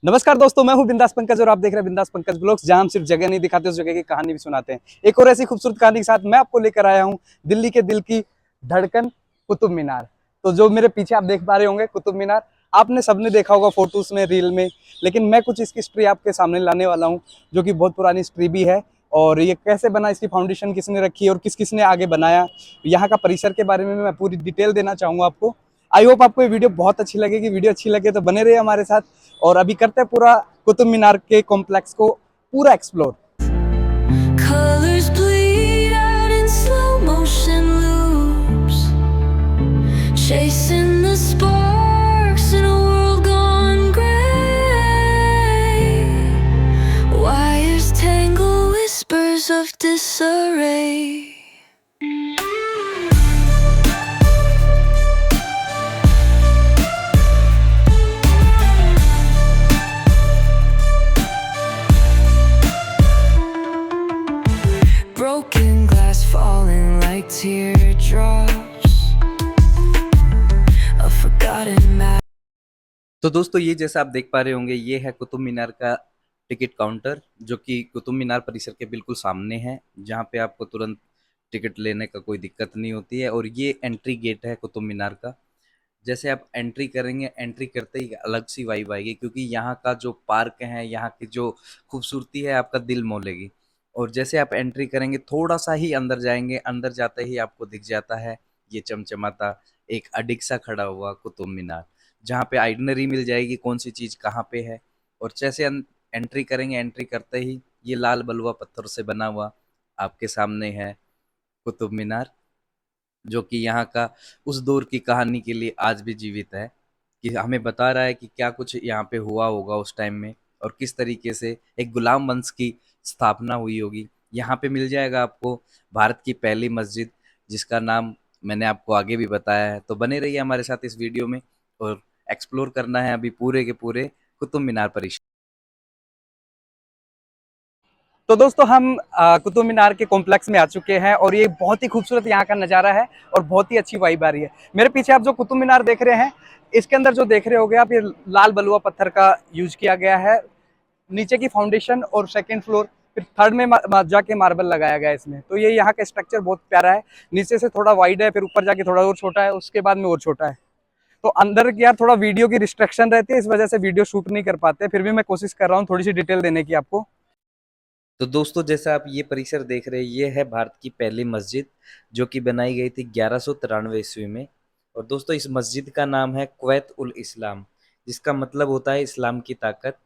नमस्कार दोस्तों, मैं हूं बिंदास पंकज और आप देख रहे हैं बिंदास पंकज ब्लॉग्स, जहां हम सिर्फ जगह नहीं दिखाते, उस जगह की कहानी भी सुनाते हैं। एक और ऐसी खूबसूरत कहानी के साथ मैं आपको लेकर आया हूं दिल्ली के दिल की धड़कन कुतुब मीनार। तो जो मेरे पीछे आप देख पा रहे होंगे कुतुब मीनार, आपने सबने देखा होगा फोटोज में, रील में, लेकिन मैं कुछ इसकी हिस्ट्री आपके सामने लाने वाला हूँ, जो कि बहुत पुरानी हिस्ट्री भी है। और ये कैसे बना, इसकी फाउंडेशन किसने रखी और किस किसने आगे बनाया, यहाँ का परिसर के बारे में मैं पूरी डिटेल देना चाहूँगा आपको। आई होप आपको ये वीडियो बहुत अच्छी लगेगी। वीडियो अच्छी लगे तो बने रहिए हमारे साथ। और अभी करते हैं पूरा कुतुब मीनार के कॉम्प्लेक्स को पूरा explore. Colors bleed out in slow motion loops, chasing the sparks in a world gone gray. Wires tangle whispers of disarray. Broken glass falling like teardrops, a forgotten map. तो दोस्तों, ये जैसा आप देख पा रहे होंगे, ये है कुतुब मीनार का टिकट काउंटर, जो कि कुतुब मीनार परिसर के बिल्कुल सामने है, जहाँ पे आपको तुरंत टिकट लेने का कोई दिक्कत नहीं होती है। और ये एंट्री गेट है कुतुब मीनार का। जैसे आप एंट्री करेंगे, एंट्री करते ही अलग सी वाइब आएगी, क्योंकि यहाँ का जो पार्क है, यहाँ की जो खूबसूरती है, आपका दिल मोह लेगी। और जैसे आप एंट्री करेंगे, थोड़ा सा ही अंदर जाएंगे, अंदर जाते ही आपको दिख जाता है ये चमचमाता एक अडिग सा खड़ा हुआ कुतुब मीनार, जहाँ पे आइडनरी मिल जाएगी कौन सी चीज़ कहाँ पे है। और जैसे एंट्री करेंगे, एंट्री करते ही ये लाल बलुआ पत्थर से बना हुआ आपके सामने है कुतुब मीनार, जो कि यहाँ का उस दौर की कहानी के लिए आज भी जीवित है, कि हमें बता रहा है कि क्या कुछ यहाँ पे हुआ होगा उस टाइम में, और किस तरीके से एक गुलाम वंश की स्थापना हुई होगी। यहाँ पे मिल जाएगा आपको भारत की पहली मस्जिद, जिसका नाम मैंने आपको आगे भी बताया है। तो बने रहिए हमारे साथ इस वीडियो में, और एक्सप्लोर करना है अभी पूरे के पूरे कुतुब मीनार परिसर। तो दोस्तों, हम कुतुब मीनार के कॉम्प्लेक्स में आ चुके हैं और ये बहुत ही खूबसूरत यहाँ का नज़ारा है और बहुत ही अच्छी वाइब आ रही है। मेरे पीछे आप जो कुतुब मीनार देख रहे हैं, इसके अंदर जो देख रहे होगे आप, ये लाल बलुआ पत्थर का यूज किया गया है। नीचे की फाउंडेशन और सेकंड फ्लोर, फिर थर्ड में जाके मार्बल लगाया गया है इसमें। तो ये यहाँ का स्ट्रक्चर बहुत प्यारा है। नीचे से थोड़ा वाइड है, फिर ऊपर जाके थोड़ा और छोटा है, उसके बाद में और छोटा है। तो अंदर यार थोड़ा वीडियो की रिस्ट्रिक्शन रहती है, इस वजह से वीडियो शूट नहीं कर पाते। फिर भी मैं कोशिश कर रहा हूँ थोड़ी सी डिटेल देने की आपको। तो दोस्तों, जैसा आप ये परिसर देख रहे हैं, ये है भारत की पहली मस्जिद, जो कि बनाई गई थी 1193 ईस्वी में। और दोस्तों, इस मस्जिद का नाम है कुवैत उल इस्लाम, जिसका मतलब होता है इस्लाम की ताकत।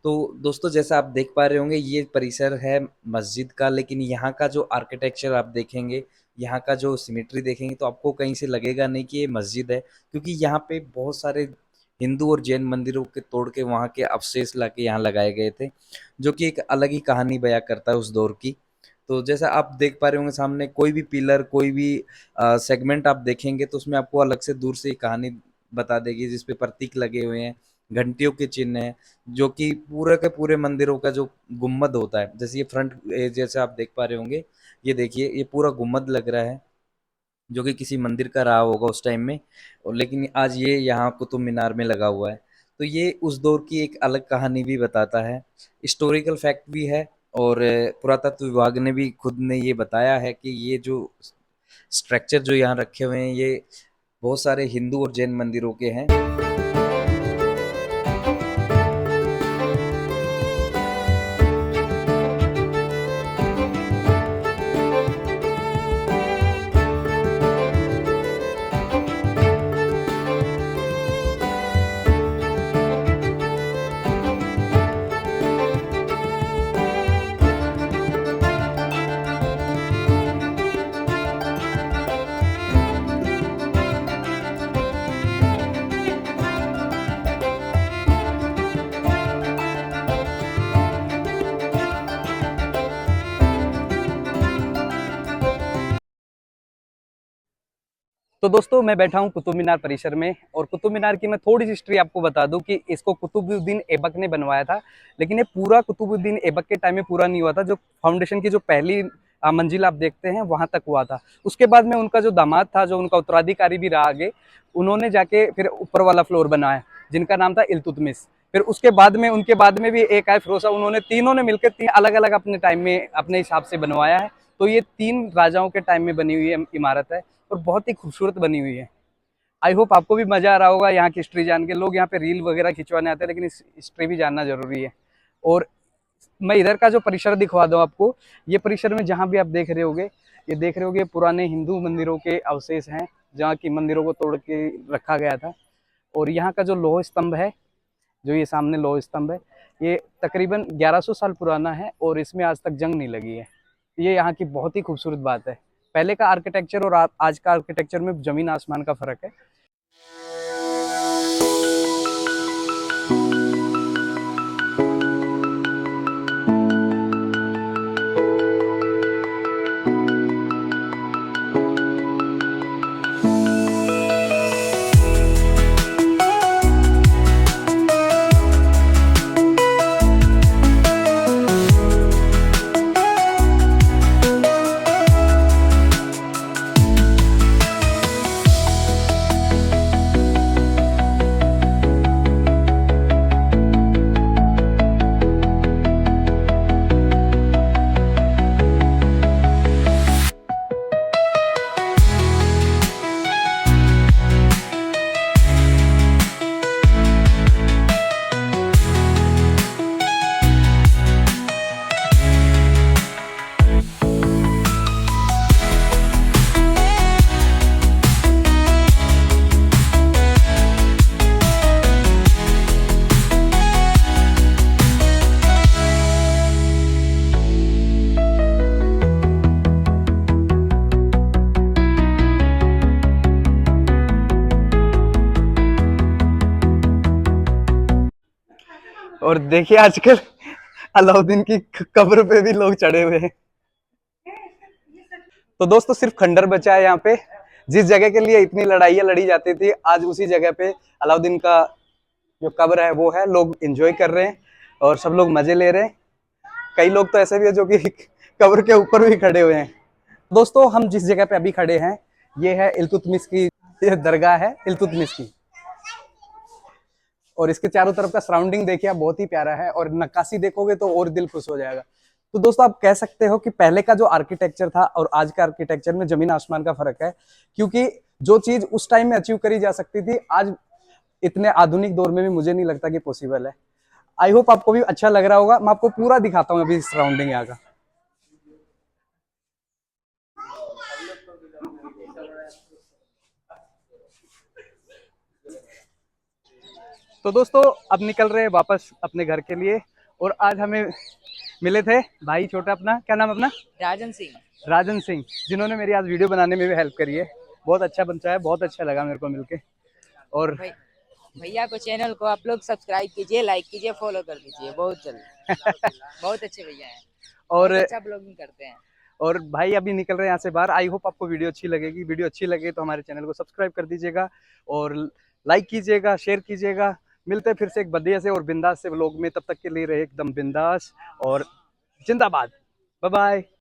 तो दोस्तों, जैसा आप देख पा रहे होंगे, ये परिसर है मस्जिद का, लेकिन यहाँ का जो आर्किटेक्चर आप देखेंगे, यहाँ का जो सिमेट्री देखेंगे, तो आपको कहीं से लगेगा नहीं कि ये मस्जिद है, क्योंकि यहाँ पे बहुत सारे हिंदू और जैन मंदिरों के तोड़ के वहाँ के अवशेष लाके यहाँ लगाए गए थे, जो कि एक अलग ही कहानी बयां करता है उस दौर की। तो जैसा आप देख पा रहे होंगे, सामने कोई भी पिलर, कोई भी सेगमेंट आप देखेंगे, तो उसमें आपको अलग से दूर से कहानी बता देगी, जिस पे प्रतीक लगे हुए हैं, घंटियों के चिन्ह हैं, जो कि पूरे के पूरे मंदिरों का जो गुम्बद होता है, जैसे ये फ्रंट, जैसे आप देख पा रहे होंगे, ये देखिए, ये पूरा गुम्बद लग रहा है, जो कि किसी मंदिर का रहा होगा उस टाइम में। और लेकिन आज ये यहाँ कुतुब मीनार में लगा हुआ है। तो ये उस दौर की एक अलग कहानी भी बताता है, हिस्टोरिकल फैक्ट भी है। और पुरातत्व विभाग ने भी खुद ने ये बताया है कि ये जो स्ट्रक्चर जो यहाँ रखे हुए हैं, ये बहुत सारे हिंदू और जैन मंदिरों के हैं। तो दोस्तों, मैं बैठा हूँ कुतुब मीनार परिसर में, और कुतुब मीनार की मैं थोड़ी सी हिस्ट्री आपको बता दूं कि इसको कुतुबुद्दीन ऐबक ने बनवाया था। लेकिन ये पूरा कुतुबुद्दीन ऐबक के टाइम में पूरा नहीं हुआ था। जो फाउंडेशन की जो पहली मंजिल आप देखते हैं, वहां तक हुआ था। उसके बाद में उनका जो दामाद था, जो उनका उत्तराधिकारी भी रहा आगे, उन्होंने जाके फिर ऊपर वाला फ्लोर बनाया, जिनका नाम था इल्तुतमिश। फिर उसके बाद में उनके बाद में भी एक आए फिरोज शाह, उन्होंने तीनों ने मिलकर तीन अलग अलग अपने टाइम में अपने हिसाब से बनवाया है। तो ये 3 राजाओं के टाइम में बनी हुई है इमारत है और बहुत ही खूबसूरत बनी हुई है। आई होप आपको भी मजा आ रहा होगा यहाँ की हिस्ट्री जान के। लोग यहाँ पे रील वगैरह खिंचवाने आते हैं, लेकिन इस हिस्ट्री भी जानना जरूरी है। और मैं इधर का जो परिसर दिखवा दूं आपको, ये परिसर में जहाँ भी आप देख रहे होगे, ये देख रहे होगे पुराने हिंदू मंदिरों के अवशेष हैं, जहाँ की मंदिरों को तोड़ के रखा गया था। और यहाँ का जो लौह स्तंभ है, जो ये सामने लौह स्तंभ है, ये तकरीबन 1100 साल पुराना है और इसमें आज तक जंग नहीं लगी है। ये यहाँ की बहुत ही खूबसूरत बात है। पहले का आर्किटेक्चर और आज का आर्किटेक्चर में जमीन आसमान का फर्क है। और देखिए आजकल अलाउद्दीन की कब्र पे भी लोग चढ़े हुए हैं। तो दोस्तों सिर्फ खंडर बचा है यहाँ पे। जिस जगह के लिए इतनी लड़ाइयाँ लड़ी जाती थी, आज उसी जगह पे अलाउद्दीन का जो कब्र है वो है। लोग एंजॉय कर रहे हैं और सब लोग मजे ले रहे हैं। कई लोग तो ऐसे भी है जो कि कब्र के ऊपर भी खड़े हुए हैं। दोस्तों हम जिस जगह पे अभी खड़े हैं, ये है इल्तुतमिश की, ये दरगाह है इल्तुतमिश की। और इसके चारों तरफ का सराउंडिंग देखिए आप, बहुत ही प्यारा है। और नक्काशी देखोगे तो और दिल खुश हो जाएगा। तो दोस्तों आप कह सकते हो कि पहले का जो आर्किटेक्चर था और आज का आर्किटेक्चर में जमीन आसमान का फर्क है। क्योंकि जो चीज उस टाइम में अचीव करी जा सकती थी, आज इतने आधुनिक दौर में भी मुझे नहीं लगता कि पॉसिबल है। आई होप आपको भी अच्छा लग रहा होगा। मैं आपको पूरा दिखाता हूँ अभी सराउंडिंग यहाँ का। तो दोस्तों अब निकल रहे हैं वापस अपने घर के लिए। और आज हमें मिले थे भाई छोटा, अपना क्या नाम अपना? राजन सिंह, जिन्होंने मेरी आज वीडियो बनाने में भी हेल्प करी है। बहुत अच्छा बनता है, बहुत अच्छा लगा मेरे को मिलके। और भैया को चैनल को आप लोग सब्सक्राइब कीजिए, लाइक कीजिए, फॉलो कर दीजिए बहुत जल्द। बहुत अच्छे भैया हैं और बहुत अच्छा ब्लॉगिंग करते हैं। और भाई अभी निकल रहे हैं यहाँ से बाहर। आई होप आपको वीडियो अच्छी लगेगी। वीडियो अच्छी लगे तो हमारे चैनल को सब्सक्राइब कर दीजिएगा और लाइक कीजिएगा, शेयर कीजिएगा। मिलते हैं फिर से एक बढ़िया से और बिंदास से व्लॉग में। तब तक के लिए रहे एकदम बिंदास और जिंदाबाद। Bye bye.